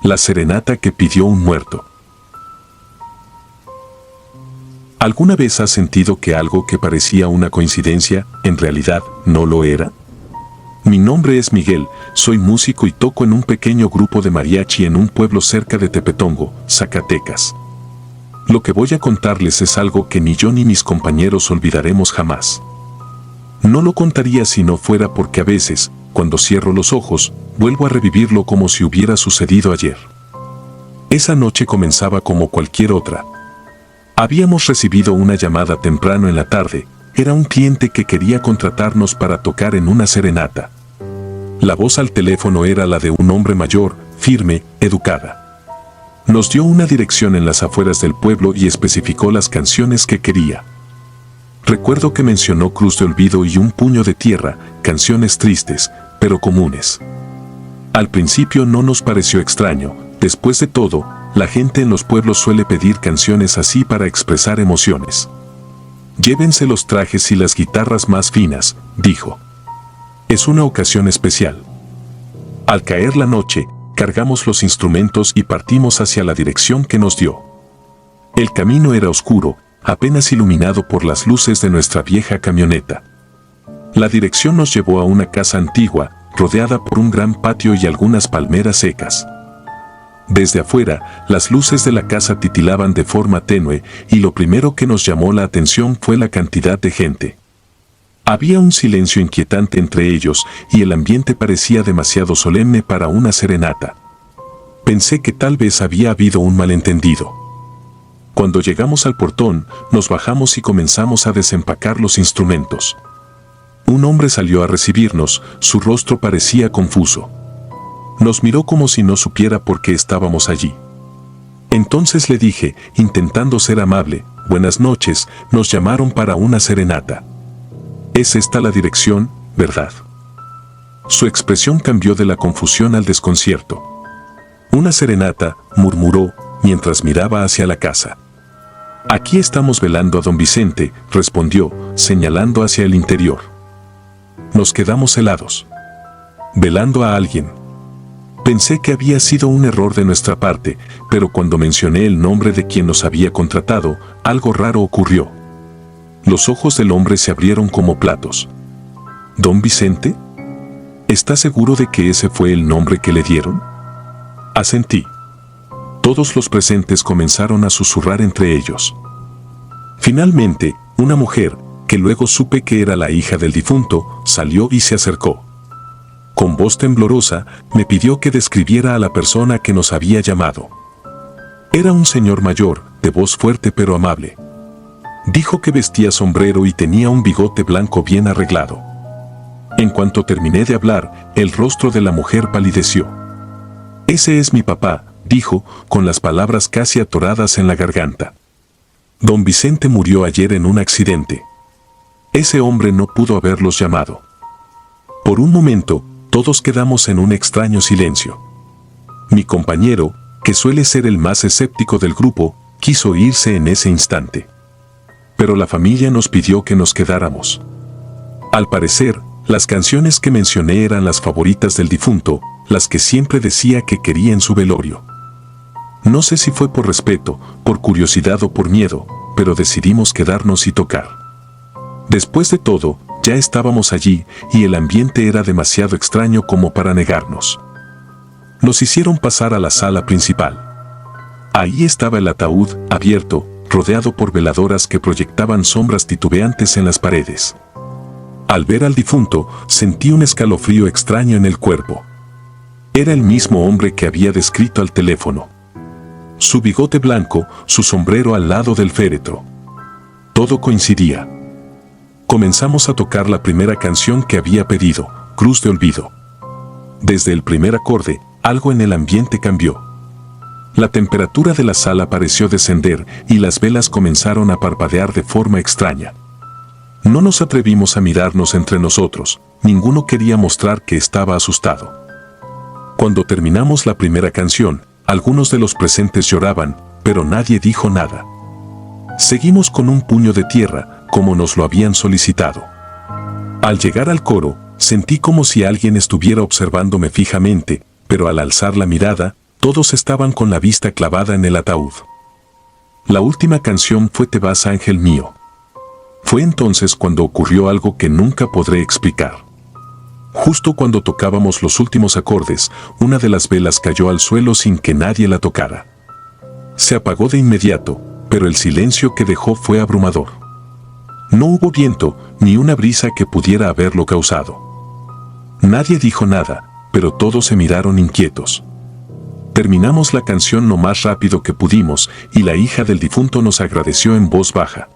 La serenata que pidió un muerto. ¿Alguna vez has sentido que algo que parecía una coincidencia, en realidad, no lo era? Mi nombre es Miguel, soy músico y toco en un pequeño grupo de mariachi en un pueblo cerca de Tepetongo, Zacatecas. Lo que voy a contarles es algo que ni yo ni mis compañeros olvidaremos jamás. No lo contaría si no fuera porque a veces, cuando cierro los ojos, vuelvo a revivirlo como si hubiera sucedido ayer. Esa noche comenzaba como cualquier otra. Habíamos recibido una llamada temprano en la tarde. Era un cliente que quería contratarnos para tocar en una serenata. La voz al teléfono era la de un hombre mayor, firme, educada. Nos dio una dirección en las afueras del pueblo y especificó las canciones que quería. Recuerdo que mencionó Cruz de Olvido y Un puño de tierra, canciones tristes, pero comunes. Al principio no nos pareció extraño. Después de todo, la gente en los pueblos suele pedir canciones así para expresar emociones. Llévense los trajes y las guitarras más finas, dijo. Es una ocasión especial. Al caer la noche, cargamos los instrumentos y partimos hacia la dirección que nos dio. El camino era oscuro, apenas iluminado por las luces de nuestra vieja camioneta. La dirección nos llevó a una casa antigua, rodeada por un gran patio y algunas palmeras secas. Desde afuera, las luces de la casa titilaban de forma tenue y lo primero que nos llamó la atención fue la cantidad de gente. Había un silencio inquietante entre ellos y el ambiente parecía demasiado solemne para una serenata. Pensé que tal vez había habido un malentendido. Cuando llegamos al portón, nos bajamos y comenzamos a desempacar los instrumentos. Un hombre salió a recibirnos, su rostro parecía confuso. Nos miró como si no supiera por qué estábamos allí. Entonces le dije, intentando ser amable, buenas noches, nos llamaron para una serenata. Es esta la dirección, ¿verdad? Su expresión cambió de la confusión al desconcierto. Una serenata, murmuró, mientras miraba hacia la casa. Aquí estamos velando a don Vicente, respondió, señalando hacia el interior. Nos quedamos helados. ¿Velando a alguien? Pensé que había sido un error de nuestra parte, pero cuando mencioné el nombre de quien nos había contratado, algo raro ocurrió. Los ojos del hombre se abrieron como platos. ¿Don Vicente? ¿Está seguro de que ese fue el nombre que le dieron? Asentí. Todos los presentes comenzaron a susurrar entre ellos. Finalmente, una mujer, que luego supe que era la hija del difunto, salió y se acercó. Con voz temblorosa, me pidió que describiera a la persona que nos había llamado. Era un señor mayor, de voz fuerte pero amable. Dijo que vestía sombrero y tenía un bigote blanco bien arreglado. En cuanto terminé de hablar, el rostro de la mujer palideció. Ese es mi papá, dijo, con las palabras casi atoradas en la garganta. Don Vicente murió ayer en un accidente. Ese hombre no pudo haberlos llamado. Por un momento, todos quedamos en un extraño silencio. Mi compañero, que suele ser el más escéptico del grupo, quiso irse en ese instante. Pero la familia nos pidió que nos quedáramos. Al parecer, las canciones que mencioné eran las favoritas del difunto, las que siempre decía que quería en su velorio. No sé si fue por respeto, por curiosidad o por miedo, pero decidimos quedarnos y tocar. Después de todo, ya estábamos allí y el ambiente era demasiado extraño como para negarnos. Nos hicieron pasar a la sala principal. Ahí estaba el ataúd, abierto, rodeado por veladoras que proyectaban sombras titubeantes en las paredes. Al ver al difunto, sentí un escalofrío extraño en el cuerpo. Era el mismo hombre que había descrito al teléfono. Su bigote blanco, su sombrero al lado del féretro. Todo coincidía. Comenzamos a tocar la primera canción que había pedido, Cruz de Olvido. Desde el primer acorde, algo en el ambiente cambió. La temperatura de la sala pareció descender y las velas comenzaron a parpadear de forma extraña. No nos atrevimos a mirarnos entre nosotros, ninguno quería mostrar que estaba asustado. Cuando terminamos la primera canción, algunos de los presentes lloraban, pero nadie dijo nada. Seguimos con Un puño de tierra, como nos lo habían solicitado. Al llegar al coro, sentí como si alguien estuviera observándome fijamente, pero al alzar la mirada, Todos estaban con la vista clavada en el ataúd. La última canción fue Te vas, ángel mío. Fue entonces cuando ocurrió algo que nunca podré explicar. Justo cuando tocábamos los últimos acordes, una de las velas cayó al suelo sin que nadie la tocara. Se apagó de inmediato, pero el silencio que dejó fue abrumador. No hubo viento, ni una brisa que pudiera haberlo causado. Nadie dijo nada, pero todos se miraron inquietos. Terminamos la canción lo más rápido que pudimos y la hija del difunto nos agradeció en voz baja.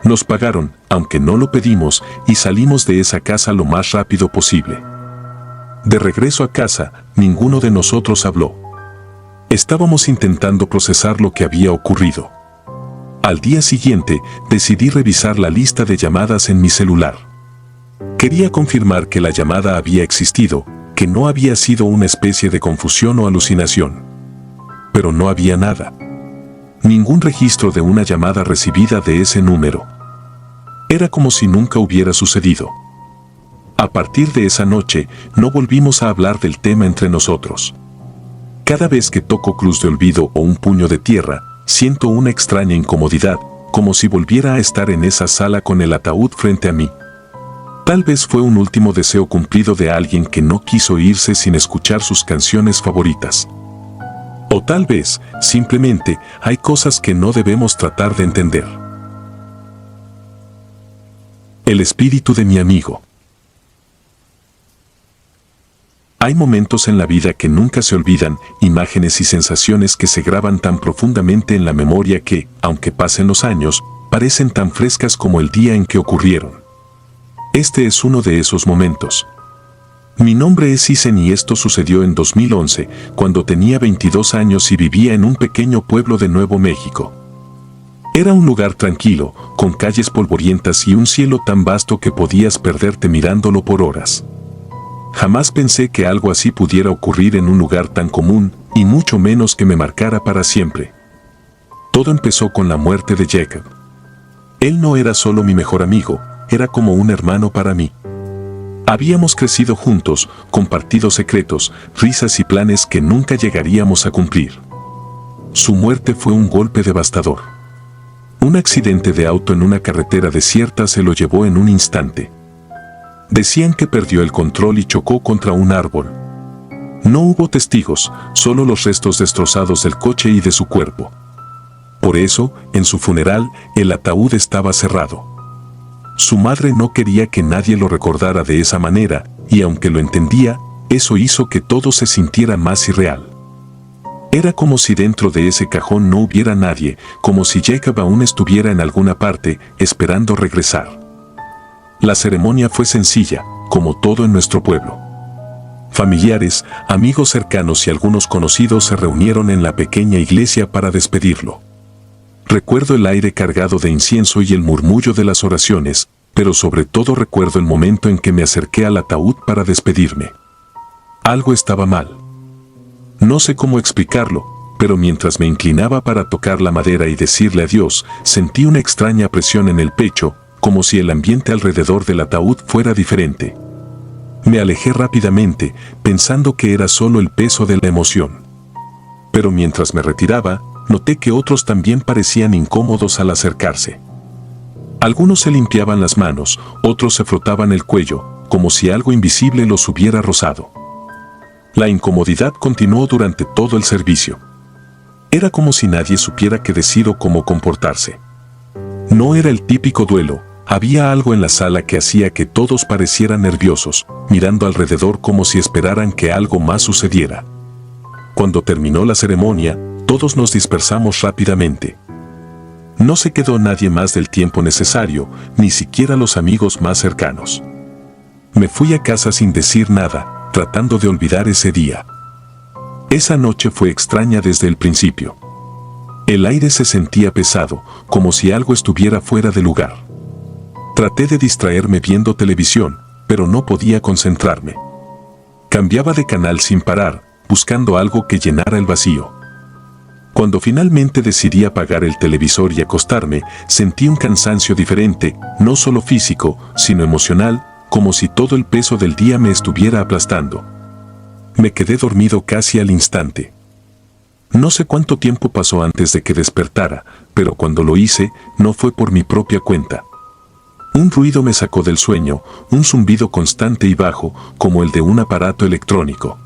Nos pagaron, aunque no lo pedimos, y salimos de esa casa lo más rápido posible. De regreso a casa, ninguno de nosotros habló. Estábamos intentando procesar lo que había ocurrido. Al día siguiente, decidí revisar la lista de llamadas en mi celular. Quería confirmar que la llamada había existido, que no había sido una especie de confusión o alucinación. Pero no había nada. Ningún registro de una llamada recibida de ese número. Era como si nunca hubiera sucedido. A partir de esa noche, no volvimos a hablar del tema entre nosotros. Cada vez que toco Cruz de Olvido o Un puño de tierra, siento una extraña incomodidad, como si volviera a estar en esa sala con el ataúd frente a mí. Tal vez fue un último deseo cumplido de alguien que no quiso irse sin escuchar sus canciones favoritas. O tal vez, simplemente, hay cosas que no debemos tratar de entender. El espíritu de mi amigo. Hay momentos en la vida que nunca se olvidan, imágenes y sensaciones que se graban tan profundamente en la memoria que, aunque pasen los años, parecen tan frescas como el día en que ocurrieron. Este es uno de esos momentos. Mi nombre es Isen y esto sucedió en 2011, cuando tenía 22 años y vivía en un pequeño pueblo de Nuevo México. Era un lugar tranquilo, con calles polvorientas y un cielo tan vasto que podías perderte mirándolo por horas. Jamás pensé que algo así pudiera ocurrir en un lugar tan común, y mucho menos que me marcara para siempre. Todo empezó con la muerte de Jacob. Él no era solo mi mejor amigo, era como un hermano para mí. Habíamos crecido juntos, compartido secretos, risas y planes que nunca llegaríamos a cumplir. Su muerte fue un golpe devastador. Un accidente de auto en una carretera desierta se lo llevó en un instante. Decían que perdió el control y chocó contra un árbol. No hubo testigos, solo los restos destrozados del coche y de su cuerpo. Por eso, en su funeral, el ataúd estaba cerrado. Su madre no quería que nadie lo recordara de esa manera, y aunque lo entendía, eso hizo que todo se sintiera más irreal. Era como si dentro de ese cajón no hubiera nadie, como si Jacob aún estuviera en alguna parte, esperando regresar. La ceremonia fue sencilla, como todo en nuestro pueblo. Familiares, amigos cercanos y algunos conocidos se reunieron en la pequeña iglesia para despedirlo. Recuerdo el aire cargado de incienso y el murmullo de las oraciones, pero sobre todo recuerdo el momento en que me acerqué al ataúd para despedirme. Algo estaba mal. No sé cómo explicarlo, pero mientras me inclinaba para tocar la madera y decirle adiós, sentí una extraña presión en el pecho, como si el ambiente alrededor del ataúd fuera diferente. Me alejé rápidamente, pensando que era solo el peso de la emoción. Pero mientras me retiraba, noté que otros también parecían incómodos al acercarse. Algunos se limpiaban las manos, otros se frotaban el cuello, como si algo invisible los hubiera rozado. La incomodidad continuó durante todo el servicio. Era como si nadie supiera qué decir o cómo comportarse. No era el típico duelo, había algo en la sala que hacía que todos parecieran nerviosos, mirando alrededor como si esperaran que algo más sucediera. Cuando terminó la ceremonia, todos nos dispersamos rápidamente. No se quedó nadie más del tiempo necesario, ni siquiera los amigos más cercanos. Me fui a casa sin decir nada, tratando de olvidar ese día. Esa noche fue extraña desde el principio. El aire se sentía pesado, como si algo estuviera fuera de lugar. Traté de distraerme viendo televisión, pero no podía concentrarme. Cambiaba de canal sin parar, buscando algo que llenara el vacío. Cuando finalmente decidí apagar el televisor y acostarme, sentí un cansancio diferente, no solo físico, sino emocional, como si todo el peso del día me estuviera aplastando. Me quedé dormido casi al instante. No sé cuánto tiempo pasó antes de que despertara, pero cuando lo hice, no fue por mi propia cuenta. Un ruido me sacó del sueño, un zumbido constante y bajo, como el de un aparato electrónico.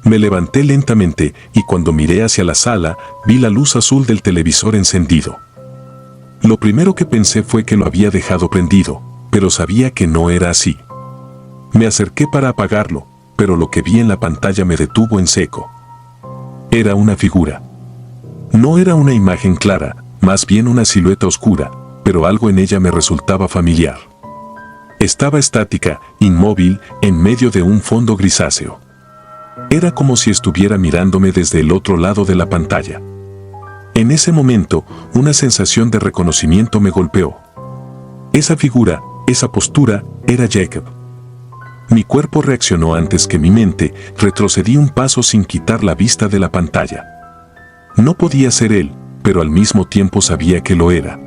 Me levanté lentamente y cuando miré hacia la sala, vi la luz azul del televisor encendido. Lo primero que pensé fue que lo había dejado prendido, pero sabía que no era así. Me acerqué para apagarlo, pero lo que vi en la pantalla me detuvo en seco. Era una figura. No era una imagen clara, más bien una silueta oscura, pero algo en ella me resultaba familiar. Estaba estática, inmóvil, en medio de un fondo grisáceo. Era como si estuviera mirándome desde el otro lado de la pantalla. En ese momento, una sensación de reconocimiento me golpeó. Esa figura, esa postura, era Jacob. Mi cuerpo reaccionó antes que mi mente, retrocedí un paso sin quitar la vista de la pantalla. No podía ser él, pero al mismo tiempo sabía que lo era.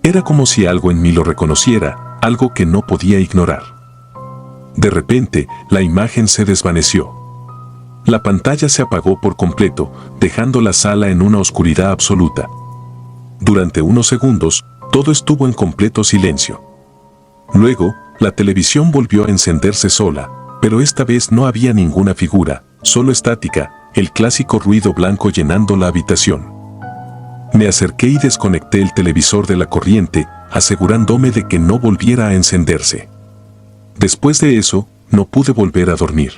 Era como si algo en mí lo reconociera, algo que no podía ignorar. De repente, la imagen se desvaneció. La pantalla se apagó por completo, dejando la sala en una oscuridad absoluta. Durante unos segundos, todo estuvo en completo silencio. Luego, la televisión volvió a encenderse sola, pero esta vez no había ninguna figura, solo estática, el clásico ruido blanco llenando la habitación. Me acerqué y desconecté el televisor de la corriente, asegurándome de que no volviera a encenderse. Después de eso, no pude volver a dormir.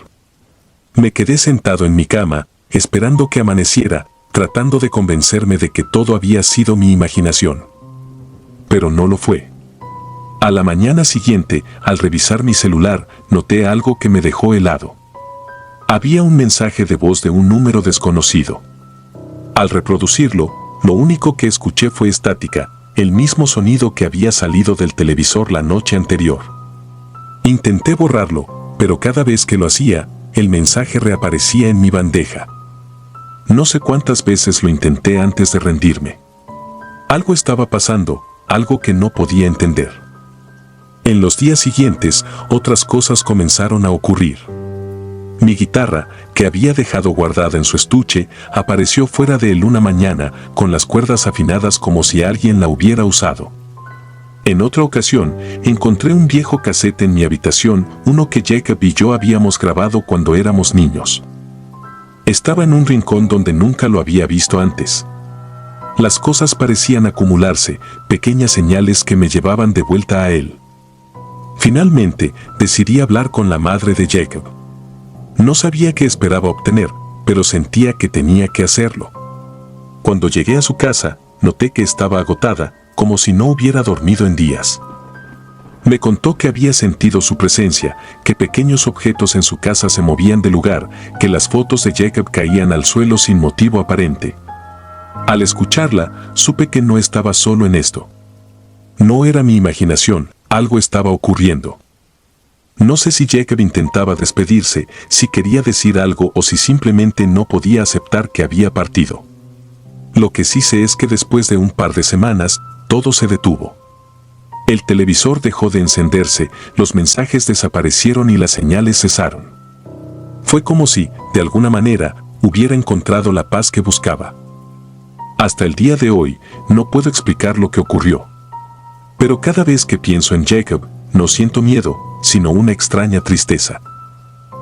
Me quedé sentado en mi cama, esperando que amaneciera, tratando de convencerme de que todo había sido mi imaginación. Pero no lo fue. A la mañana siguiente, al revisar mi celular, noté algo que me dejó helado. Había un mensaje de voz de un número desconocido. Al reproducirlo, lo único que escuché fue estática, el mismo sonido que había salido del televisor la noche anterior. Intenté borrarlo, pero cada vez que lo hacía, el mensaje reaparecía en mi bandeja. No sé cuántas veces lo intenté antes de rendirme. Algo estaba pasando, algo que no podía entender. En los días siguientes, otras cosas comenzaron a ocurrir. Mi guitarra, que había dejado guardada en su estuche, apareció fuera de él una mañana, con las cuerdas afinadas como si alguien la hubiera usado. En otra ocasión, encontré un viejo casete en mi habitación, uno que Jacob y yo habíamos grabado cuando éramos niños. Estaba en un rincón donde nunca lo había visto antes. Las cosas parecían acumularse, pequeñas señales que me llevaban de vuelta a él. Finalmente, decidí hablar con la madre de Jacob. No sabía qué esperaba obtener, pero sentía que tenía que hacerlo. Cuando llegué a su casa, noté que estaba agotada, como si no hubiera dormido en días. Me contó que había sentido su presencia, que pequeños objetos en su casa se movían de lugar, que las fotos de Jacob caían al suelo sin motivo aparente. Al escucharla, supe que no estaba solo en esto. No era mi imaginación, algo estaba ocurriendo. No sé si Jacob intentaba despedirse, si quería decir algo o si simplemente no podía aceptar que había partido. Lo que sí sé es que después de un par de semanas, todo se detuvo. El televisor dejó de encenderse, los mensajes desaparecieron y las señales cesaron. Fue como si, de alguna manera, hubiera encontrado la paz que buscaba. Hasta el día de hoy, no puedo explicar lo que ocurrió. Pero cada vez que pienso en Jacob, no siento miedo, sino una extraña tristeza.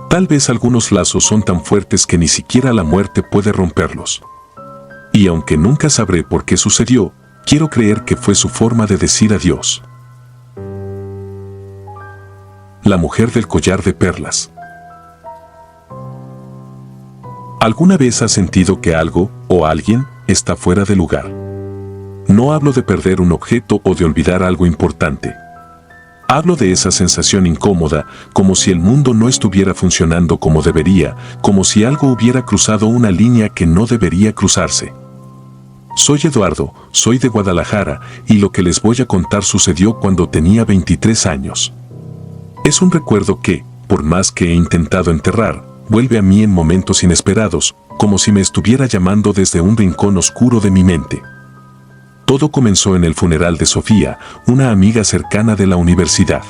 Tal vez algunos lazos son tan fuertes que ni siquiera la muerte puede romperlos. Y aunque nunca sabré por qué sucedió, quiero creer que fue su forma de decir adiós. La mujer del collar de perlas. ¿Alguna vez has sentido que algo, o alguien, está fuera de lugar? No hablo de perder un objeto o de olvidar algo importante. Hablo de esa sensación incómoda, como si el mundo no estuviera funcionando como debería, como si algo hubiera cruzado una línea que no debería cruzarse. Soy Eduardo, soy de Guadalajara, y lo que les voy a contar sucedió cuando tenía 23 años. Es un recuerdo que, por más que he intentado enterrar, vuelve a mí en momentos inesperados, como si me estuviera llamando desde un rincón oscuro de mi mente. Todo comenzó en el funeral de Sofía, una amiga cercana de la universidad.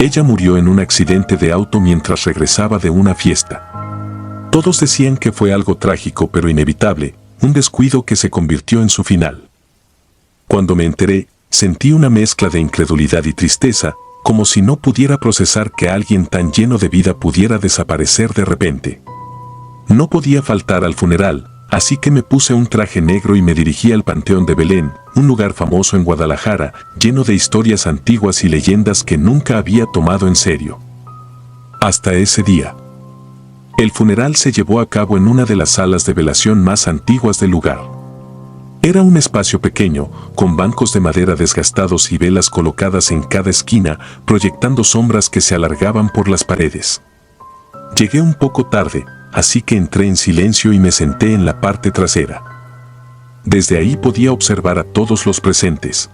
Ella murió en un accidente de auto mientras regresaba de una fiesta. Todos decían que fue algo trágico pero inevitable, un descuido que se convirtió en su final. Cuando me enteré, sentí una mezcla de incredulidad y tristeza, como si no pudiera procesar que alguien tan lleno de vida pudiera desaparecer de repente. No podía faltar al funeral, así que me puse un traje negro y me dirigí al Panteón de Belén, un lugar famoso en Guadalajara, lleno de historias antiguas y leyendas que nunca había tomado en serio. Hasta ese día. El funeral se llevó a cabo en una de las salas de velación más antiguas del lugar. Era un espacio pequeño, con bancos de madera desgastados y velas colocadas en cada esquina, proyectando sombras que se alargaban por las paredes. Llegué un poco tarde, así que entré en silencio y me senté en la parte trasera. Desde ahí podía observar a todos los presentes.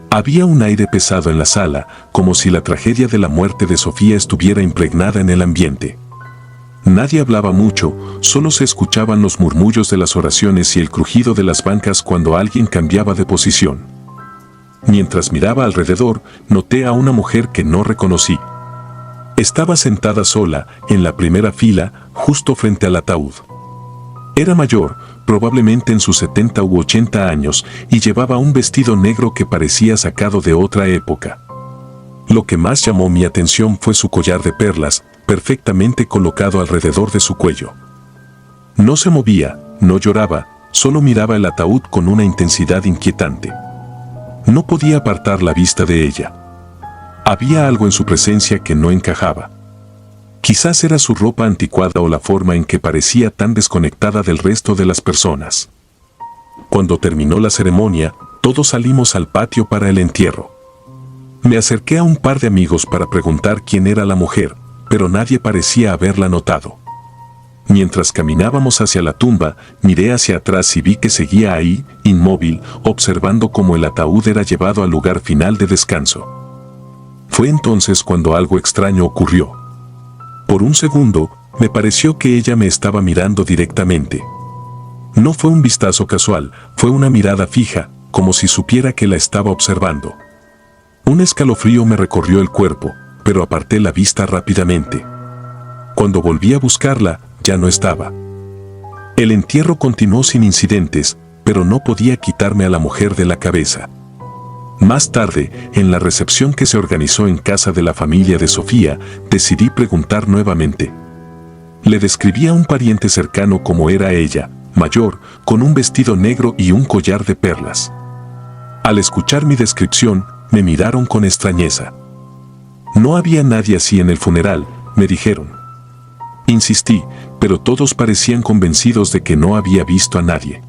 Había un aire pesado en la sala, como si la tragedia de la muerte de Sofía estuviera impregnada en el ambiente. Nadie hablaba mucho, solo se escuchaban los murmullos de las oraciones y el crujido de las bancas cuando alguien cambiaba de posición. Mientras miraba alrededor, noté a una mujer que no reconocí. Estaba sentada sola, en la primera fila, justo frente al ataúd. Era mayor, probablemente en sus 70 u 80 años, y llevaba un vestido negro que parecía sacado de otra época. Lo que más llamó mi atención fue su collar de perlas, perfectamente colocado alrededor de su cuello. No se movía, no lloraba, solo miraba el ataúd con una intensidad inquietante. No podía apartar la vista de ella. Había algo en su presencia que no encajaba. Quizás era su ropa anticuada o la forma en que parecía tan desconectada del resto de las personas. Cuando terminó la ceremonia, todos salimos al patio para el entierro. Me acerqué a un par de amigos para preguntar quién era la mujer, pero nadie parecía haberla notado. Mientras caminábamos hacia la tumba, miré hacia atrás y vi que seguía ahí, inmóvil, observando cómo el ataúd era llevado al lugar final de descanso. Fue entonces cuando algo extraño ocurrió. Por un segundo, me pareció que ella me estaba mirando directamente. No fue un vistazo casual, fue una mirada fija, como si supiera que la estaba observando. Un escalofrío me recorrió el cuerpo, pero aparté la vista rápidamente. Cuando volví a buscarla, ya no estaba. El entierro continuó sin incidentes, pero no podía quitarme a la mujer de la cabeza. Más tarde, en la recepción que se organizó en casa de la familia de Sofía, decidí preguntar nuevamente. Le describí a un pariente cercano cómo era ella, mayor, con un vestido negro y un collar de perlas. Al escuchar mi descripción, me miraron con extrañeza. No había nadie así en el funeral, me dijeron. Insistí, pero todos parecían convencidos de que no había visto a nadie.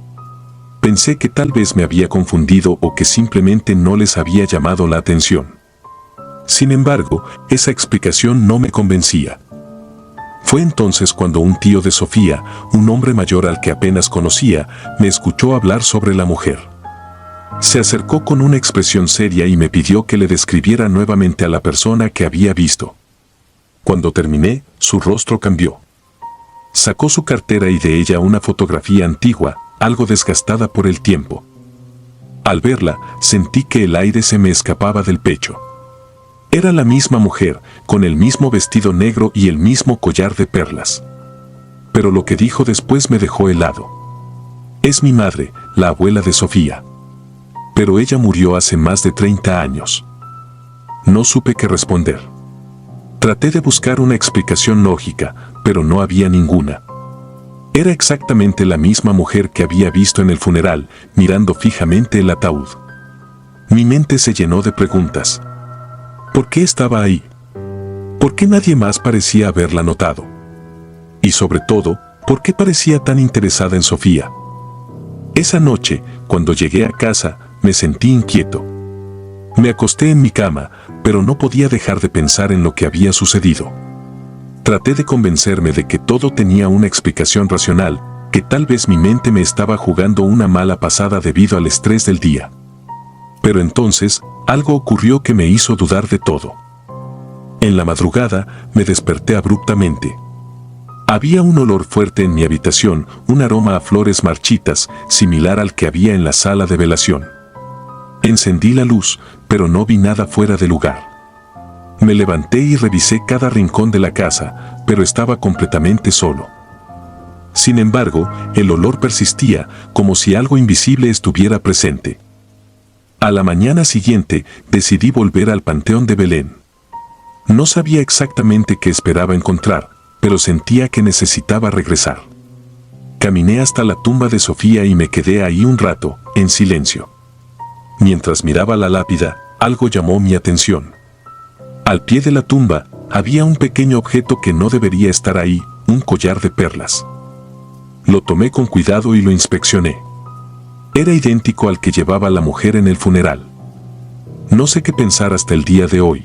Pensé que tal vez me había confundido o que simplemente no les había llamado la atención. Sin embargo, esa explicación no me convencía. Fue entonces cuando un tío de Sofía, un hombre mayor al que apenas conocía, me escuchó hablar sobre la mujer. Se acercó con una expresión seria y me pidió que le describiera nuevamente a la persona que había visto. Cuando terminé, su rostro cambió. Sacó su cartera y de ella una fotografía antigua, algo desgastada por el tiempo. Al verla, sentí que el aire se me escapaba del pecho. Era la misma mujer, con el mismo vestido negro y el mismo collar de perlas. Pero lo que dijo después me dejó helado. Es mi madre, la abuela de Sofía. Pero ella murió hace más de 30 años. No supe qué responder. Traté de buscar una explicación lógica, pero no había ninguna. Era exactamente la misma mujer que había visto en el funeral, mirando fijamente el ataúd. Mi mente se llenó de preguntas. ¿Por qué estaba ahí? ¿Por qué nadie más parecía haberla notado? Y sobre todo, ¿por qué parecía tan interesada en Sofía? Esa noche, cuando llegué a casa, me sentí inquieto. Me acosté en mi cama, pero no podía dejar de pensar en lo que había sucedido. Traté de convencerme de que todo tenía una explicación racional, que tal vez mi mente me estaba jugando una mala pasada debido al estrés del día. Pero entonces, algo ocurrió que me hizo dudar de todo. En la madrugada, me desperté abruptamente. Había un olor fuerte en mi habitación, un aroma a flores marchitas, similar al que había en la sala de velación. Encendí la luz, pero no vi nada fuera de lugar. Me levanté y revisé cada rincón de la casa, pero estaba completamente solo. Sin embargo, el olor persistía, como si algo invisible estuviera presente. A la mañana siguiente, decidí volver al Panteón de Belén. No sabía exactamente qué esperaba encontrar, pero sentía que necesitaba regresar. Caminé hasta la tumba de Sofía y me quedé ahí un rato, en silencio. Mientras miraba la lápida, algo llamó mi atención. Al pie de la tumba, había un pequeño objeto que no debería estar ahí, un collar de perlas. Lo tomé con cuidado y lo inspeccioné. Era idéntico al que llevaba la mujer en el funeral. No sé qué pensar hasta el día de hoy.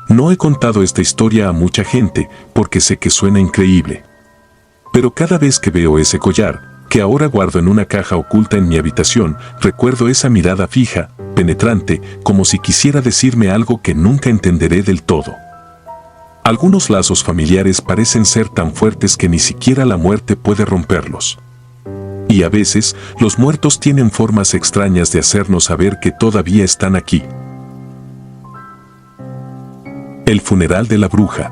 No he contado esta historia a mucha gente porque sé que suena increíble. Pero cada vez que veo ese collar, que ahora guardo en una caja oculta en mi habitación, recuerdo esa mirada fija, penetrante, como si quisiera decirme algo que nunca entenderé del todo. Algunos lazos familiares parecen ser tan fuertes que ni siquiera la muerte puede romperlos. Y a veces, los muertos tienen formas extrañas de hacernos saber que todavía están aquí. El funeral de la bruja.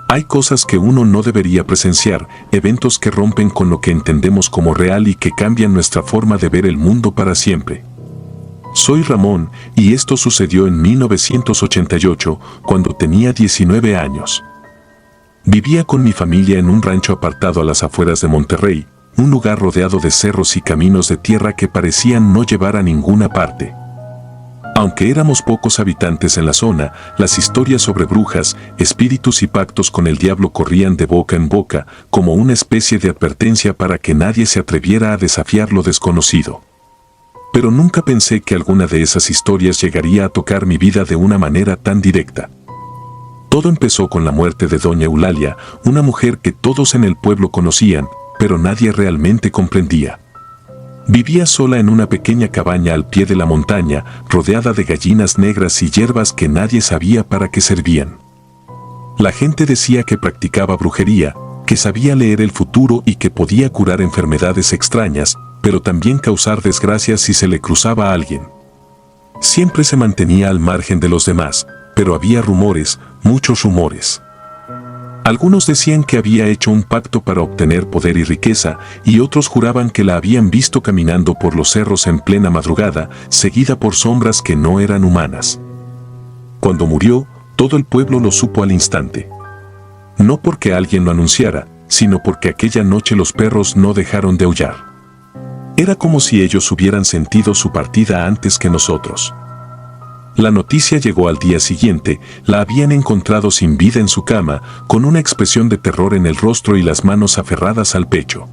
Hay cosas que uno no debería presenciar, eventos que rompen con lo que entendemos como real y que cambian nuestra forma de ver el mundo para siempre. Soy Ramón, y esto sucedió en 1988, cuando tenía 19 años. Vivía con mi familia en un rancho apartado a las afueras de Monterrey, un lugar rodeado de cerros y caminos de tierra que parecían no llevar a ninguna parte. Aunque éramos pocos habitantes en la zona, las historias sobre brujas, espíritus y pactos con el diablo corrían de boca en boca, como una especie de advertencia para que nadie se atreviera a desafiar lo desconocido. Pero nunca pensé que alguna de esas historias llegaría a tocar mi vida de una manera tan directa. Todo empezó con la muerte de doña Eulalia, una mujer que todos en el pueblo conocían, pero nadie realmente comprendía. Vivía sola en una pequeña cabaña al pie de la montaña, rodeada de gallinas negras y hierbas que nadie sabía para qué servían. La gente decía que practicaba brujería, que sabía leer el futuro y que podía curar enfermedades extrañas, pero también causar desgracias si se le cruzaba a alguien. Siempre se mantenía al margen de los demás, pero había rumores, muchos rumores. Algunos decían que había hecho un pacto para obtener poder y riqueza, y otros juraban que la habían visto caminando por los cerros en plena madrugada, seguida por sombras que no eran humanas. Cuando murió, todo el pueblo lo supo al instante. No porque alguien lo anunciara, sino porque aquella noche los perros no dejaron de aullar. Era como si ellos hubieran sentido su partida antes que nosotros. La noticia llegó al día siguiente, la habían encontrado sin vida en su cama, con una expresión de terror en el rostro y las manos aferradas al pecho.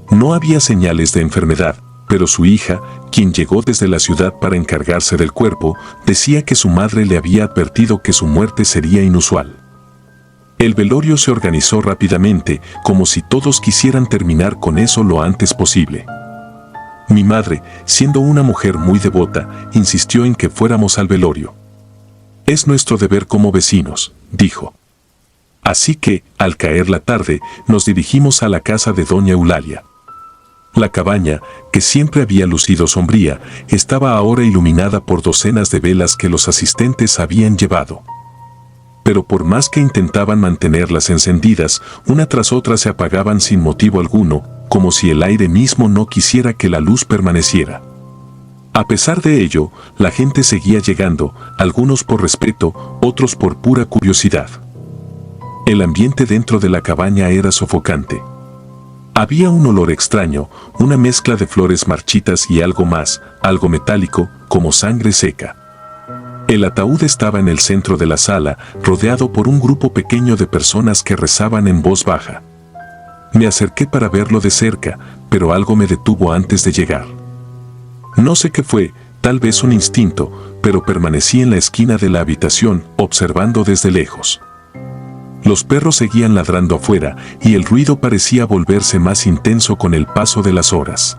No había señales de enfermedad, pero su hija, quien llegó desde la ciudad para encargarse del cuerpo, decía que su madre le había advertido que su muerte sería inusual. El velorio se organizó rápidamente, como si todos quisieran terminar con eso lo antes posible. Mi madre, siendo una mujer muy devota, insistió en que fuéramos al velorio. «Es nuestro deber como vecinos», dijo. Así que, al caer la tarde, nos dirigimos a la casa de doña Eulalia. La cabaña, que siempre había lucido sombría, estaba ahora iluminada por docenas de velas que los asistentes habían llevado. Pero por más que intentaban mantenerlas encendidas, una tras otra se apagaban sin motivo alguno, como si el aire mismo no quisiera que la luz permaneciera. A pesar de ello, la gente seguía llegando, algunos por respeto, otros por pura curiosidad. El ambiente dentro de la cabaña era sofocante. Había un olor extraño, una mezcla de flores marchitas y algo más, algo metálico, como sangre seca. El ataúd estaba en el centro de la sala, rodeado por un grupo pequeño de personas que rezaban en voz baja. Me acerqué para verlo de cerca, pero algo me detuvo antes de llegar. No sé qué fue, tal vez un instinto, pero permanecí en la esquina de la habitación, observando desde lejos. Los perros seguían ladrando afuera, y el ruido parecía volverse más intenso con el paso de las horas.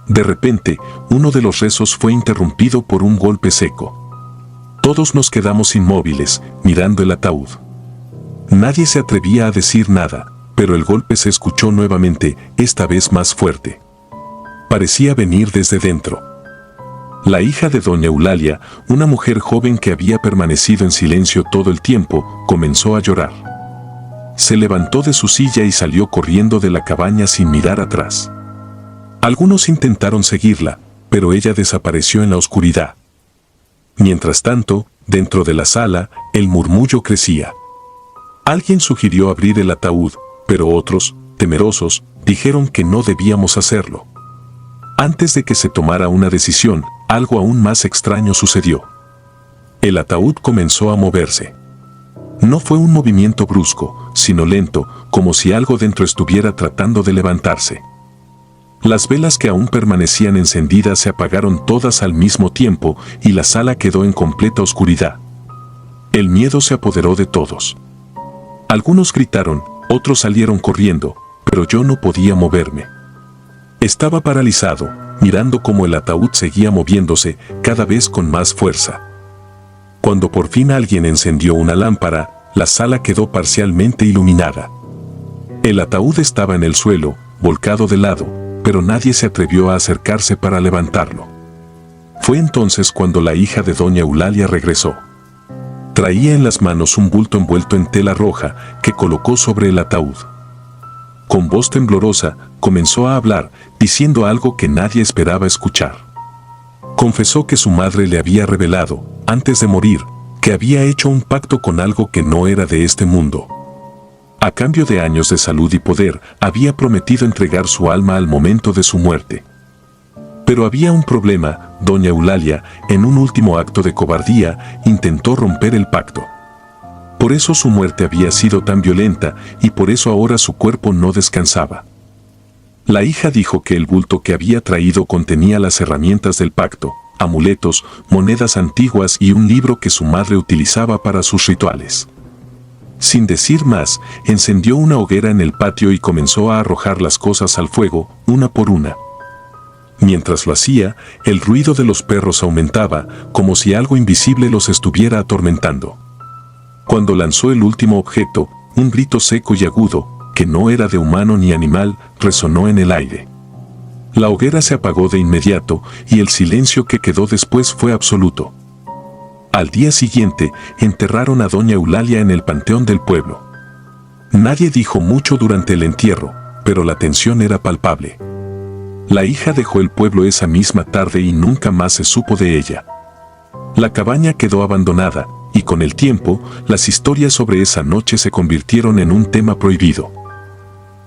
De repente, uno de los rezos fue interrumpido por un golpe seco. Todos nos quedamos inmóviles, mirando el ataúd. Nadie se atrevía a decir nada, pero el golpe se escuchó nuevamente, esta vez más fuerte. Parecía venir desde dentro. La hija de doña Eulalia, una mujer joven que había permanecido en silencio todo el tiempo, comenzó a llorar. se levantó de su silla y salió corriendo de la cabaña sin mirar atrás. Algunos intentaron seguirla, pero ella desapareció en la oscuridad. Mientras tanto, dentro de la sala, el murmullo crecía. Alguien sugirió abrir el ataúd, pero otros, temerosos, dijeron que no debíamos hacerlo. Antes de que se tomara una decisión, algo aún más extraño sucedió. El ataúd comenzó a moverse. No fue un movimiento brusco, sino lento, como si algo dentro estuviera tratando de levantarse. Las velas que aún permanecían encendidas se apagaron todas al mismo tiempo y la sala quedó en completa oscuridad. El miedo se apoderó de todos. Algunos gritaron, otros salieron corriendo, pero yo no podía moverme. Estaba paralizado, mirando cómo el ataúd seguía moviéndose, cada vez con más fuerza. Cuando por fin alguien encendió una lámpara, la sala quedó parcialmente iluminada. El ataúd estaba en el suelo, volcado de lado, pero nadie se atrevió a acercarse para levantarlo. Fue entonces cuando la hija de doña Eulalia regresó. Traía en las manos un bulto envuelto en tela roja que colocó sobre el ataúd. Con voz temblorosa, comenzó a hablar, diciendo algo que nadie esperaba escuchar. Confesó que su madre le había revelado, antes de morir, que había hecho un pacto con algo que no era de este mundo. A cambio de años de salud y poder, había prometido entregar su alma al momento de su muerte. Pero había un problema: doña Eulalia, en un último acto de cobardía, intentó romper el pacto. Por eso su muerte había sido tan violenta y por eso ahora su cuerpo no descansaba. La hija dijo que el bulto que había traído contenía las herramientas del pacto, amuletos, monedas antiguas y un libro que su madre utilizaba para sus rituales. Sin decir más, encendió una hoguera en el patio y comenzó a arrojar las cosas al fuego, una por una. Mientras lo hacía, el ruido de los perros aumentaba, como si algo invisible los estuviera atormentando. Cuando lanzó el último objeto, un grito seco y agudo, que no era de humano ni animal, resonó en el aire. La hoguera se apagó de inmediato y el silencio que quedó después fue absoluto. Al día siguiente, enterraron a doña Eulalia en el panteón del pueblo. Nadie dijo mucho durante el entierro, pero la tensión era palpable. La hija dejó el pueblo esa misma tarde y nunca más se supo de ella. La cabaña quedó abandonada, y con el tiempo, las historias sobre esa noche se convirtieron en un tema prohibido.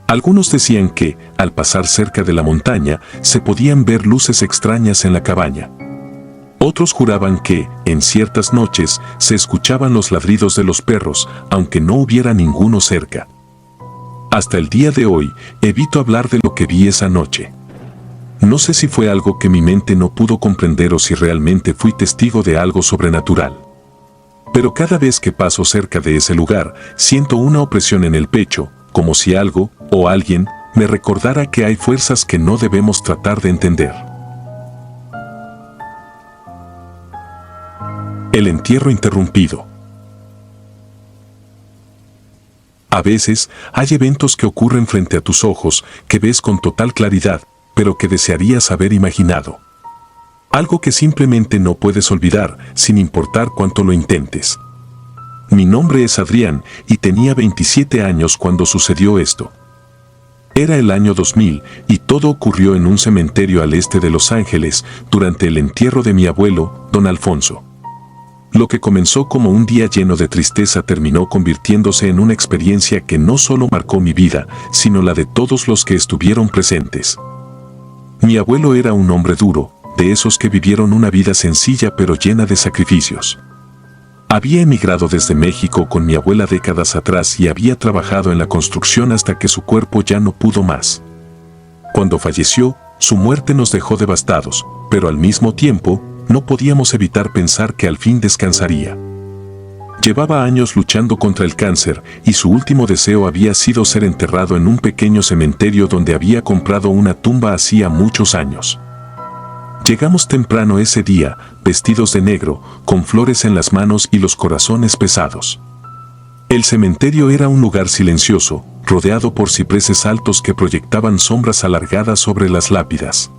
Algunos decían que, al pasar cerca de la montaña, se podían ver luces extrañas en la cabaña. Otros juraban que, en ciertas noches, se escuchaban los ladridos de los perros, aunque no hubiera ninguno cerca. Hasta el día de hoy, evito hablar de lo que vi esa noche. No sé si fue algo que mi mente no pudo comprender o si realmente fui testigo de algo sobrenatural. Pero cada vez que paso cerca de ese lugar, siento una opresión en el pecho, como si algo, o alguien, me recordara que hay fuerzas que no debemos tratar de entender. El entierro interrumpido. A veces, hay eventos que ocurren frente a tus ojos, que ves con total claridad, pero que desearías haber imaginado. Algo que simplemente no puedes olvidar, sin importar cuánto lo intentes. Mi nombre es Adrián, y tenía 27 años cuando sucedió esto. Era el año 2000, y todo ocurrió en un cementerio al este de Los Ángeles, durante el entierro de mi abuelo, don Alfonso. Lo que comenzó como un día lleno de tristeza terminó convirtiéndose en una experiencia que no solo marcó mi vida, sino la de todos los que estuvieron presentes. Mi abuelo era un hombre duro, de esos que vivieron una vida sencilla pero llena de sacrificios. Había emigrado desde México con mi abuela décadas atrás y había trabajado en la construcción hasta que su cuerpo ya no pudo más. Cuando falleció, su muerte nos dejó devastados, pero al mismo tiempo, no podíamos evitar pensar que al fin descansaría. Llevaba años luchando contra el cáncer y su último deseo había sido ser enterrado en un pequeño cementerio donde había comprado una tumba hacía muchos años. Llegamos temprano ese día, vestidos de negro, con flores en las manos y los corazones pesados. El cementerio era un lugar silencioso, rodeado por cipreses altos que proyectaban sombras alargadas sobre las lápidas.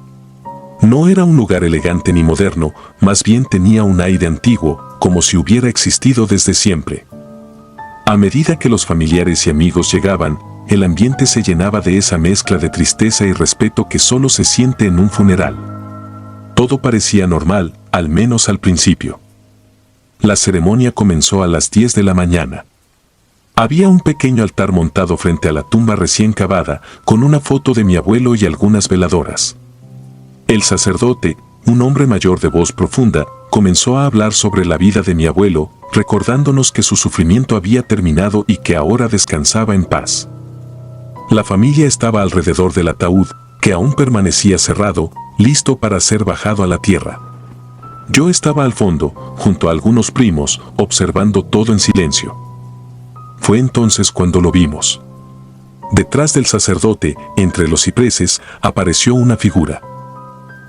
No era un lugar elegante ni moderno, más bien tenía un aire antiguo, como si hubiera existido desde siempre. A medida que los familiares y amigos llegaban, el ambiente se llenaba de esa mezcla de tristeza y respeto que solo se siente en un funeral. Todo parecía normal, al menos al principio. La ceremonia comenzó a las 10 de la mañana. Había un pequeño altar montado frente a la tumba recién cavada, con una foto de mi abuelo y algunas veladoras. El sacerdote, un hombre mayor de voz profunda, comenzó a hablar sobre la vida de mi abuelo, recordándonos que su sufrimiento había terminado y que ahora descansaba en paz. La familia estaba alrededor del ataúd, que aún permanecía cerrado, listo para ser bajado a la tierra. Yo estaba al fondo, junto a algunos primos, observando todo en silencio. Fue entonces cuando lo vimos. Detrás del sacerdote, entre los cipreses, apareció una figura.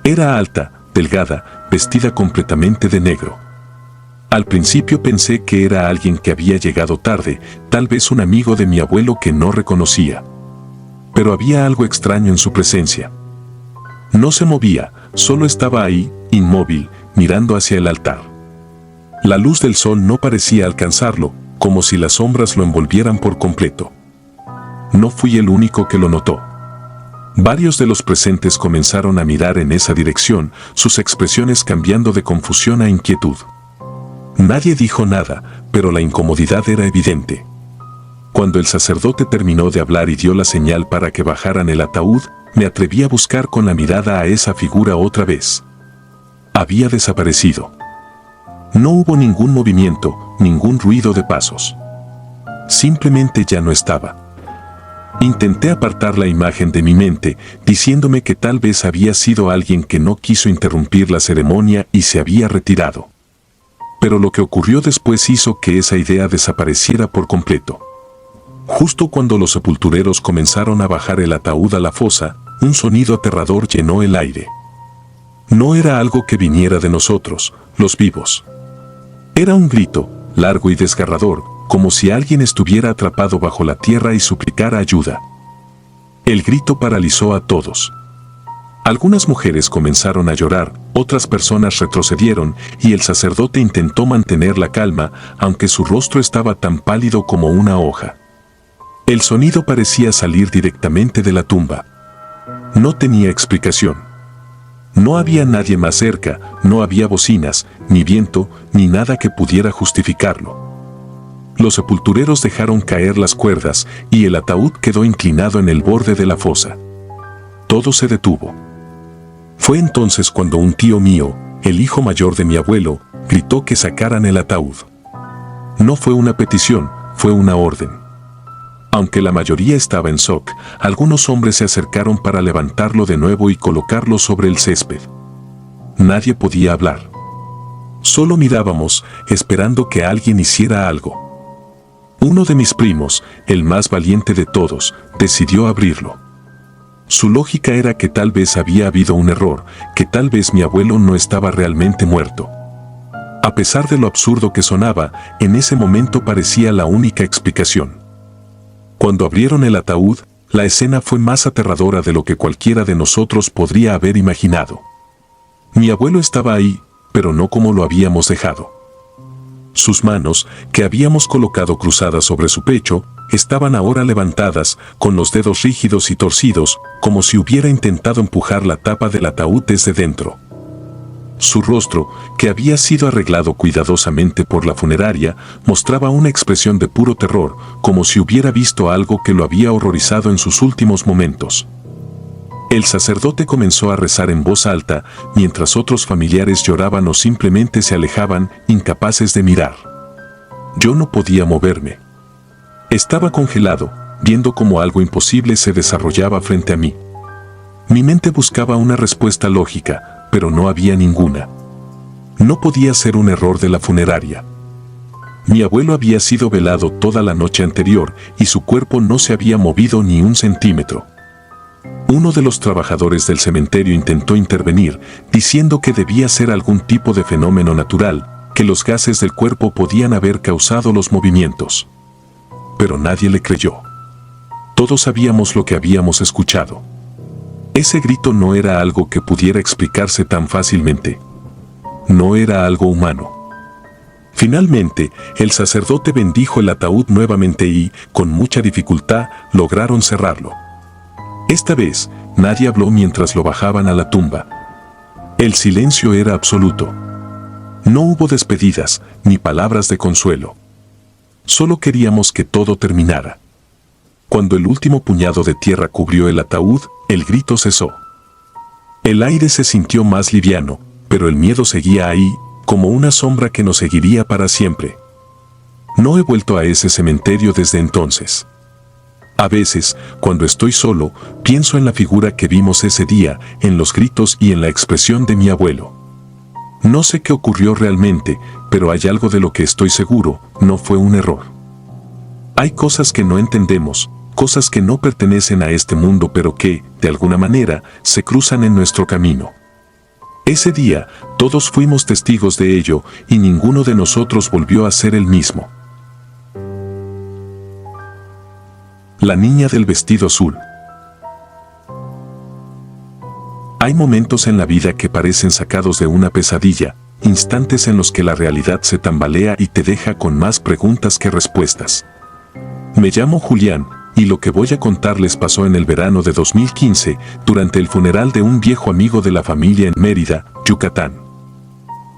Era alta, delgada, vestida completamente de negro. Al principio pensé que era alguien que había llegado tarde, tal vez un amigo de mi abuelo que no reconocía. Pero había algo extraño en su presencia. No se movía, solo estaba ahí, inmóvil, mirando hacia el altar. La luz del sol no parecía alcanzarlo, como si las sombras lo envolvieran por completo. No fui el único que lo notó. Varios de los presentes comenzaron a mirar en esa dirección, sus expresiones cambiando de confusión a inquietud. Nadie dijo nada, pero la incomodidad era evidente. Cuando el sacerdote terminó de hablar y dio la señal para que bajaran el ataúd, me atreví a buscar con la mirada a esa figura otra vez. Había desaparecido. No hubo ningún movimiento, ningún ruido de pasos. Simplemente ya no estaba. Intenté apartar la imagen de mi mente, diciéndome que tal vez había sido alguien que no quiso interrumpir la ceremonia y se había retirado. Pero lo que ocurrió después hizo que esa idea desapareciera por completo. Justo cuando los sepultureros comenzaron a bajar el ataúd a la fosa, un sonido aterrador llenó el aire. No era algo que viniera de nosotros, los vivos. Era un grito, largo y desgarrador, como si alguien estuviera atrapado bajo la tierra y suplicara ayuda. El grito paralizó a todos. Algunas mujeres comenzaron a llorar, otras personas retrocedieron y el sacerdote intentó mantener la calma, aunque su rostro estaba tan pálido como una hoja. El sonido parecía salir directamente de la tumba. No tenía explicación. No había nadie más cerca, no había bocinas, ni viento, ni nada que pudiera justificarlo. Los sepultureros dejaron caer las cuerdas y el ataúd quedó inclinado en el borde de la fosa. Todo se detuvo. Fue entonces cuando un tío mío, el hijo mayor de mi abuelo, gritó que sacaran el ataúd. No fue una petición, fue una orden. Aunque la mayoría estaba en shock, algunos hombres se acercaron para levantarlo de nuevo y colocarlo sobre el césped. Nadie podía hablar. Solo mirábamos, esperando que alguien hiciera algo. Uno de mis primos, el más valiente de todos, decidió abrirlo. Su lógica era que tal vez había habido un error, que tal vez mi abuelo no estaba realmente muerto. A pesar de lo absurdo que sonaba, en ese momento parecía la única explicación. Cuando abrieron el ataúd, la escena fue más aterradora de lo que cualquiera de nosotros podría haber imaginado. Mi abuelo estaba ahí, pero no como lo habíamos dejado. Sus manos, que habíamos colocado cruzadas sobre su pecho, estaban ahora levantadas, con los dedos rígidos y torcidos, como si hubiera intentado empujar la tapa del ataúd desde dentro. Su rostro, que había sido arreglado cuidadosamente por la funeraria, mostraba una expresión de puro terror, como si hubiera visto algo que lo había horrorizado en sus últimos momentos. El sacerdote comenzó a rezar en voz alta, mientras otros familiares lloraban o simplemente se alejaban, incapaces de mirar. Yo no podía moverme. Estaba congelado, viendo cómo algo imposible se desarrollaba frente a mí. Mi mente buscaba una respuesta lógica, pero no había ninguna. No podía ser un error de la funeraria. Mi abuelo había sido velado toda la noche anterior y su cuerpo no se había movido ni un centímetro. Uno de los trabajadores del cementerio intentó intervenir, diciendo que debía ser algún tipo de fenómeno natural, que los gases del cuerpo podían haber causado los movimientos. Pero nadie le creyó. Todos sabíamos lo que habíamos escuchado. Ese grito no era algo que pudiera explicarse tan fácilmente. No era algo humano. Finalmente, el sacerdote bendijo el ataúd nuevamente y, con mucha dificultad, lograron cerrarlo. Esta vez, nadie habló mientras lo bajaban a la tumba. El silencio era absoluto. No hubo despedidas, ni palabras de consuelo. Solo queríamos que todo terminara. Cuando el último puñado de tierra cubrió el ataúd, el grito cesó. El aire se sintió más liviano, pero el miedo seguía ahí, como una sombra que nos seguiría para siempre. No he vuelto a ese cementerio desde entonces. A veces, cuando estoy solo, pienso en la figura que vimos ese día, en los gritos y en la expresión de mi abuelo. No sé qué ocurrió realmente, pero hay algo de lo que estoy seguro, no fue un error. Hay cosas que no entendemos, cosas que no pertenecen a este mundo pero que, de alguna manera, se cruzan en nuestro camino. Ese día, todos fuimos testigos de ello y ninguno de nosotros volvió a ser el mismo. La niña del vestido azul. Hay momentos en la vida que parecen sacados de una pesadilla, instantes en los que la realidad se tambalea y te deja con más preguntas que respuestas. Me llamo Julián, y lo que voy a contarles pasó en el verano de 2015, durante el funeral de un viejo amigo de la familia en Mérida, Yucatán.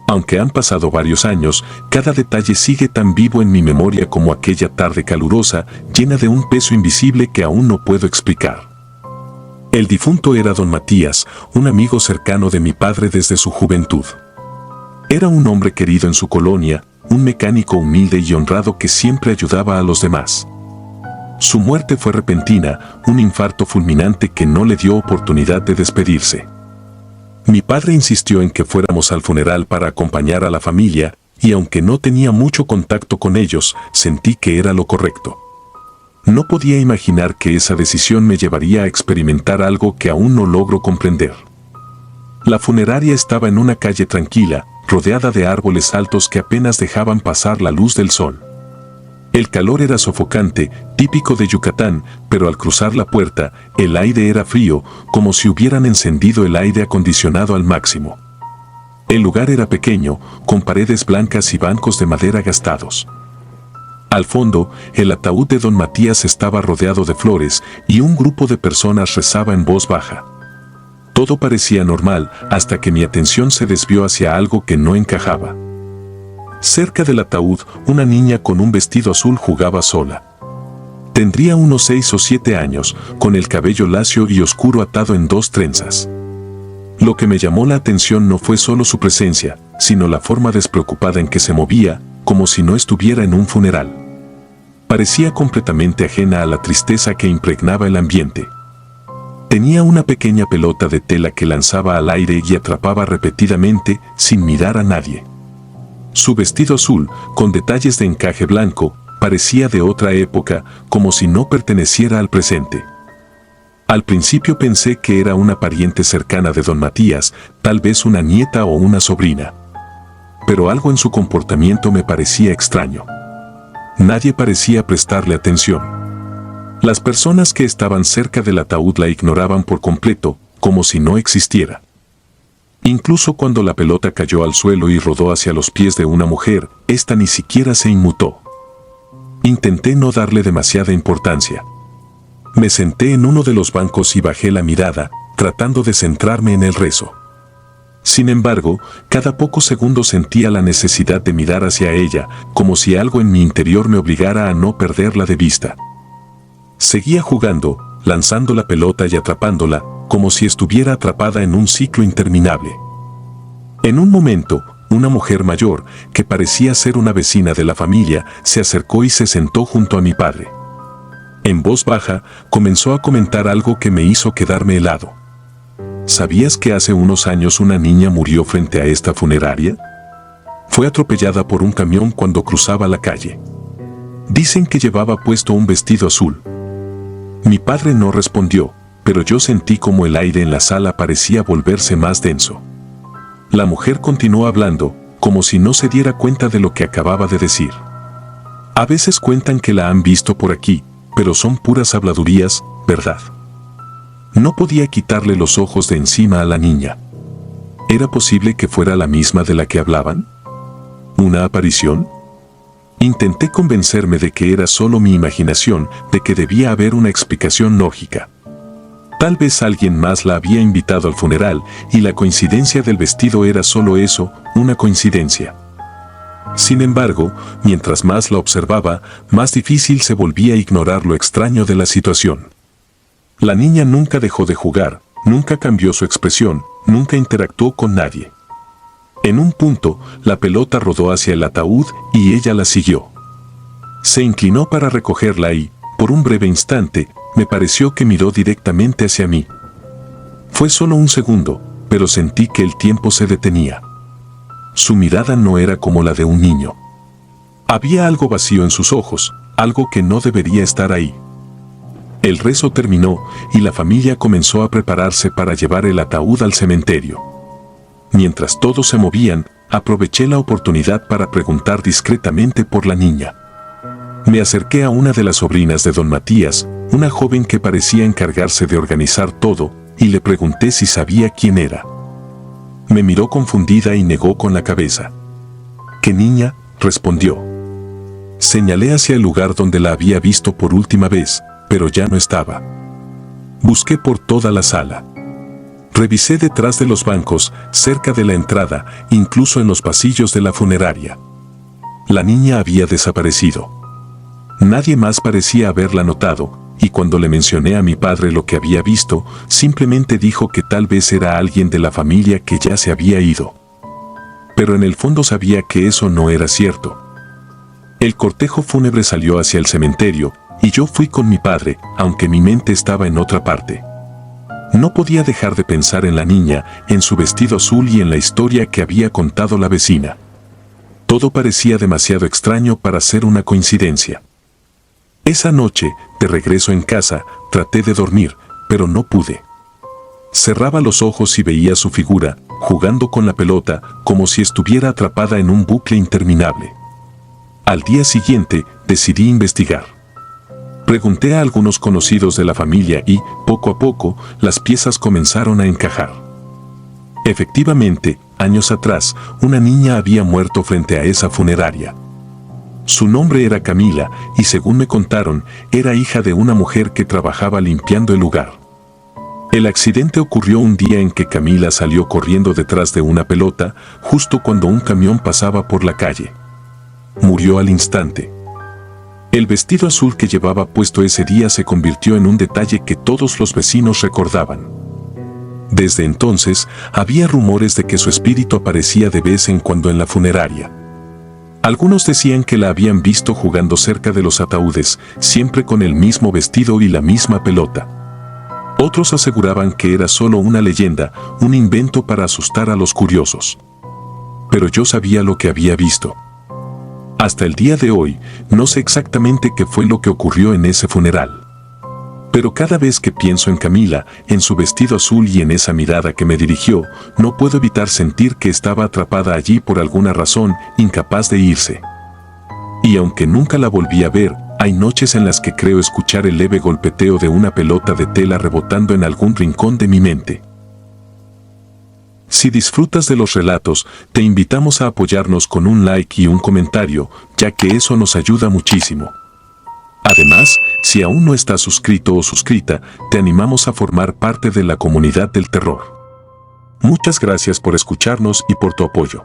Aunque han pasado varios años, cada detalle sigue tan vivo en mi memoria como aquella tarde calurosa, llena de un peso invisible que aún no puedo explicar. El difunto era don Matías, un amigo cercano de mi padre desde su juventud. Era un hombre querido en su colonia, un mecánico humilde y honrado que siempre ayudaba a los demás. Su muerte fue repentina, un infarto fulminante que no le dio oportunidad de despedirse. Mi padre insistió en que fuéramos al funeral para acompañar a la familia, y aunque no tenía mucho contacto con ellos, sentí que era lo correcto. No podía imaginar que esa decisión me llevaría a experimentar algo que aún no logro comprender. La funeraria estaba en una calle tranquila, rodeada de árboles altos que apenas dejaban pasar la luz del sol. El calor era sofocante, típico de Yucatán, pero al cruzar la puerta, el aire era frío, como si hubieran encendido el aire acondicionado al máximo. El lugar era pequeño, con paredes blancas y bancos de madera gastados. Al fondo, el ataúd de don Matías estaba rodeado de flores y un grupo de personas rezaba en voz baja. Todo parecía normal hasta que mi atención se desvió hacia algo que no encajaba. Cerca del ataúd, una niña con un vestido azul jugaba sola. Tendría unos 6 o 7 años, con el cabello lacio y oscuro atado en 2 trenzas. Lo que me llamó la atención no fue solo su presencia, sino la forma despreocupada en que se movía, como si no estuviera en un funeral. Parecía completamente ajena a la tristeza que impregnaba el ambiente. Tenía una pequeña pelota de tela que lanzaba al aire y atrapaba repetidamente, sin mirar a nadie. Su vestido azul, con detalles de encaje blanco, parecía de otra época, como si no perteneciera al presente. Al principio pensé que era una pariente cercana de don Matías, tal vez una nieta o una sobrina. Pero algo en su comportamiento me parecía extraño. Nadie parecía prestarle atención. Las personas que estaban cerca del ataúd la ignoraban por completo, como si no existiera. Incluso cuando la pelota cayó al suelo y rodó hacia los pies de una mujer, ésta ni siquiera se inmutó. Intenté no darle demasiada importancia. Me senté en uno de los bancos y bajé la mirada, tratando de centrarme en el rezo. Sin embargo, cada pocos segundos sentía la necesidad de mirar hacia ella, como si algo en mi interior me obligara a no perderla de vista. Seguía jugando, lanzando la pelota y atrapándola, como si estuviera atrapada en un ciclo interminable. En un momento, una mujer mayor, que parecía ser una vecina de la familia, se acercó y se sentó junto a mi padre. En voz baja, comenzó a comentar algo que me hizo quedarme helado. ¿Sabías que hace unos años una niña murió frente a esta funeraria? Fue atropellada por un camión cuando cruzaba la calle. Dicen que llevaba puesto un vestido azul. Mi padre no respondió, pero yo sentí como el aire en la sala parecía volverse más denso. La mujer continuó hablando, como si no se diera cuenta de lo que acababa de decir. A veces cuentan que la han visto por aquí, pero son puras habladurías, ¿verdad? No podía quitarle los ojos de encima a la niña. ¿Era posible que fuera la misma de la que hablaban? ¿Una aparición? Intenté convencerme de que era solo mi imaginación, de que debía haber una explicación lógica. Tal vez alguien más la había invitado al funeral y la coincidencia del vestido era solo eso, una coincidencia. Sin embargo, mientras más la observaba, más difícil se volvía a ignorar lo extraño de la situación. La niña nunca dejó de jugar, nunca cambió su expresión, nunca interactuó con nadie. En un punto, la pelota rodó hacia el ataúd y ella la siguió. Se inclinó para recogerla y, por un breve instante, me pareció que miró directamente hacia mí. Fue solo un segundo, pero sentí que el tiempo se detenía. Su mirada no era como la de un niño. Había algo vacío en sus ojos, algo que no debería estar ahí. El rezo terminó y la familia comenzó a prepararse para llevar el ataúd al cementerio. Mientras todos se movían, aproveché la oportunidad para preguntar discretamente por la niña. Me acerqué a una de las sobrinas de don Matías, una joven que parecía encargarse de organizar todo, y le pregunté si sabía quién era. Me miró confundida y negó con la cabeza. ¿Qué niña?, respondió. Señalé hacia el lugar donde la había visto por última vez, pero ya no estaba. Busqué por toda la sala. Revisé detrás de los bancos, cerca de la entrada, incluso en los pasillos de la funeraria. La niña había desaparecido. Nadie más parecía haberla notado, y cuando le mencioné a mi padre lo que había visto, simplemente dijo que tal vez era alguien de la familia que ya se había ido. Pero en el fondo sabía que eso no era cierto. El cortejo fúnebre salió hacia el cementerio, y yo fui con mi padre, aunque mi mente estaba en otra parte. No podía dejar de pensar en la niña, en su vestido azul y en la historia que había contado la vecina. Todo parecía demasiado extraño para ser una coincidencia. Esa noche, de regreso en casa, traté de dormir, pero no pude. Cerraba los ojos y veía su figura, jugando con la pelota, como si estuviera atrapada en un bucle interminable. Al día siguiente, decidí investigar. Pregunté a algunos conocidos de la familia y, poco a poco, las piezas comenzaron a encajar. Efectivamente, años atrás, una niña había muerto frente a esa funeraria. Su nombre era Camila y, según me contaron, era hija de una mujer que trabajaba limpiando el lugar. El accidente ocurrió un día en que Camila salió corriendo detrás de una pelota, justo cuando un camión pasaba por la calle. Murió al instante. El vestido azul que llevaba puesto ese día se convirtió en un detalle que todos los vecinos recordaban. Desde entonces, había rumores de que su espíritu aparecía de vez en cuando en la funeraria. Algunos decían que la habían visto jugando cerca de los ataúdes, siempre con el mismo vestido y la misma pelota. Otros aseguraban que era solo una leyenda, un invento para asustar a los curiosos. Pero yo sabía lo que había visto. Hasta el día de hoy, no sé exactamente qué fue lo que ocurrió en ese funeral. Pero cada vez que pienso en Camila, en su vestido azul y en esa mirada que me dirigió, no puedo evitar sentir que estaba atrapada allí por alguna razón, incapaz de irse. Y aunque nunca la volví a ver, hay noches en las que creo escuchar el leve golpeteo de una pelota de tela rebotando en algún rincón de mi mente. Si disfrutas de los relatos, te invitamos a apoyarnos con un like y un comentario, ya que eso nos ayuda muchísimo. Además, si aún no estás suscrito o suscrita, te animamos a formar parte de la comunidad del terror. Muchas gracias por escucharnos y por tu apoyo.